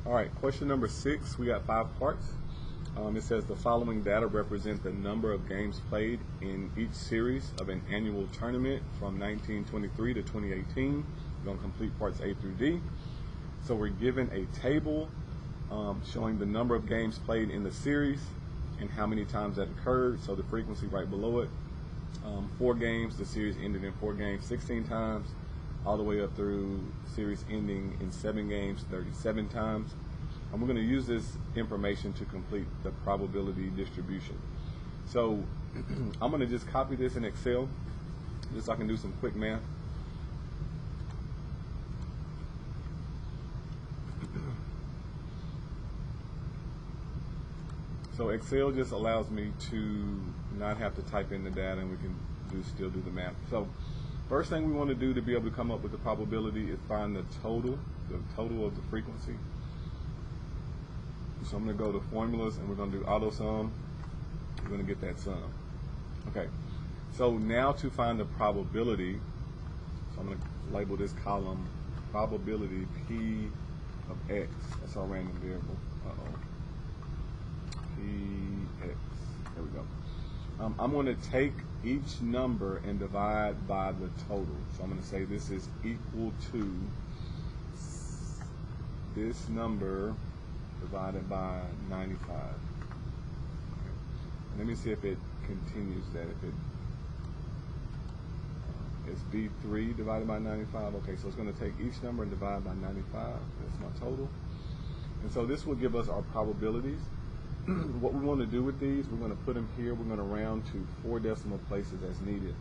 All right, question number 6. We got 5 parts. It says the following data represent the number of games played in each series of an annual tournament from 1923 to 2018. We're going to complete parts A through D. So we're given a table showing the number of games played in the series and how many times that occurred. So the frequency right below it. 4 games, the series ended in 4 games 16 times, all the way up through series ending in 7 games 37 times. And we're going to use this information to complete the probability distribution. So I'm going to just copy this in Excel just so I can do some quick math. So Excel just allows me to not have to type in the data, and we can still do the math. So first thing we want to do to be able to come up with the probability is find the total of the frequency. So I'm going to go to formulas and we're going to do auto sum. We're going to get that sum. Okay. So now to find the probability, so I'm going to label this column probability P of X. That's our random variable. Px. There we go. I'm going to take each number and divide by the total. So I'm going to say this is equal to this number divided by 95. Okay. Let me see if it continues that. If it's B3 divided by 95. Okay, so it's going to take each number and divide by 95. That's my total. And so this will give us our probabilities. What we want to do with these, we're going to put them here. We're going to round to 4 decimal places as needed.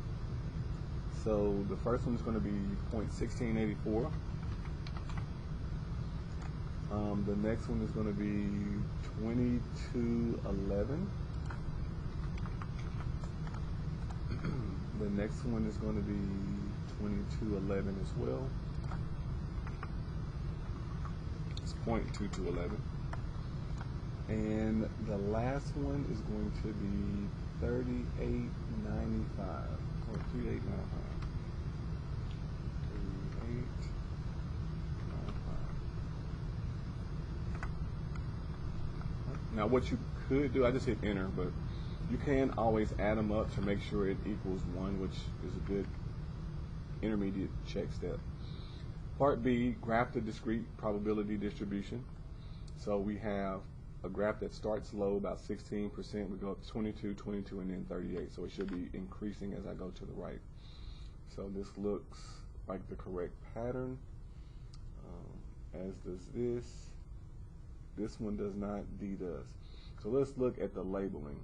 So the first one is going to be 0.1684. The next one is going to be 2211. The next one is going to be 2211 as well. It's 0.2211. And the last one is going to be 3895 or 3895. 3895. Now what you could do, I just hit enter, but you can always add them up to make sure it equals 1, which is a good intermediate check step. Part B, graph the discrete probability distribution. So we have a graph that starts low, about 16%. We go up to 22, 22, and then 38. So it should be increasing as I go to the right. So this looks like the correct pattern, as does this. This one does not, D does. So let's look at the labeling.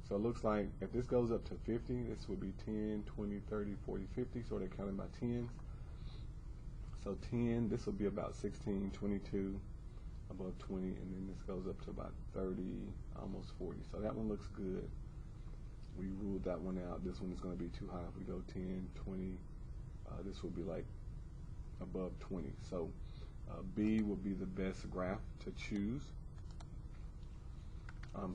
So it looks like if this goes up to 50, this would be 10, 20, 30, 40, 50. So they're counting by 10s. So 10, this will be about 16, 22. Above 20, and then this goes up to about 30, almost 40. So that one looks good. We ruled that one out. This one is going to be too high. If we go 10, 20, this will be like above 20. So B will be the best graph to choose.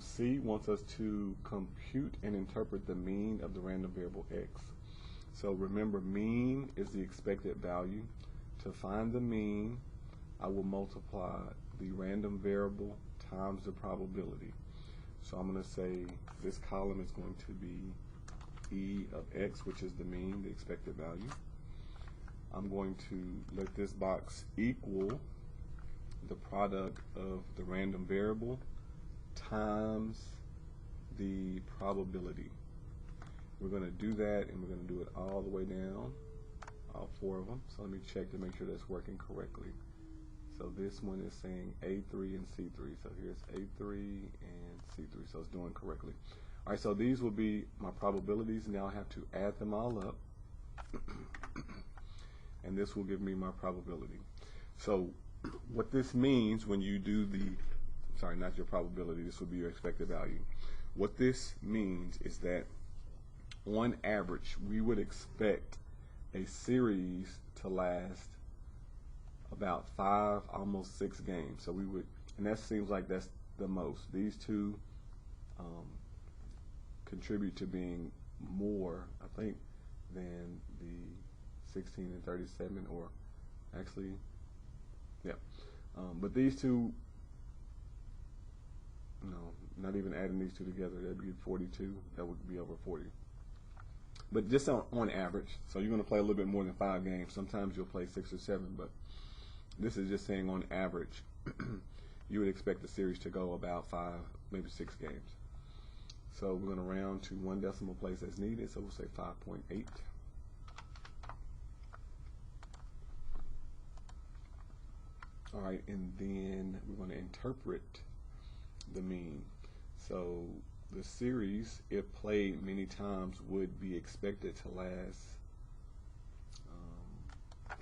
C wants us to compute and interpret the mean of the random variable X. So remember, mean is the expected value. To find the mean, I will multiply the random variable times the probability. So I'm going to say this column is going to be E of X, which is the mean, the expected value. I'm going to let this box equal the product of the random variable times the probability. We're going to do that, and we're going to do it all the way down, all 4 of them. So let me check to make sure that's working correctly. So this one is saying A3 and C3. So here's A3 and C3. So it's doing correctly. All right, so these will be my probabilities. Now I have to add them all up. And this will give me my probability. So what this means when you do the, sorry, not your probability, this will be your expected value. What this means is that on average, we would expect a series to last about 5, almost 6 games. So we would, and that seems like that's the most. These two contribute to being more, I think, than the 16 and 37, or actually, yeah. But these two No, not even adding these two together, that'd be 42. That would be over 40. But just on average, so you're going to play a little bit more than 5 games. Sometimes you'll play 6 or 7, but this is just saying on average, you would expect the series to go about 5, maybe 6 games. So we're going to round to 1 decimal place as needed, so we'll say 5.8. All right, and then we're going to interpret the mean. So the series, if played many times, would be expected to last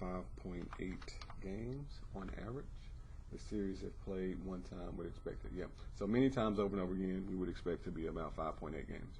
5.8 games on average. The series, if played one time, would expect it. Yep. So many times over and over again, we would expect to be about 5.8 games.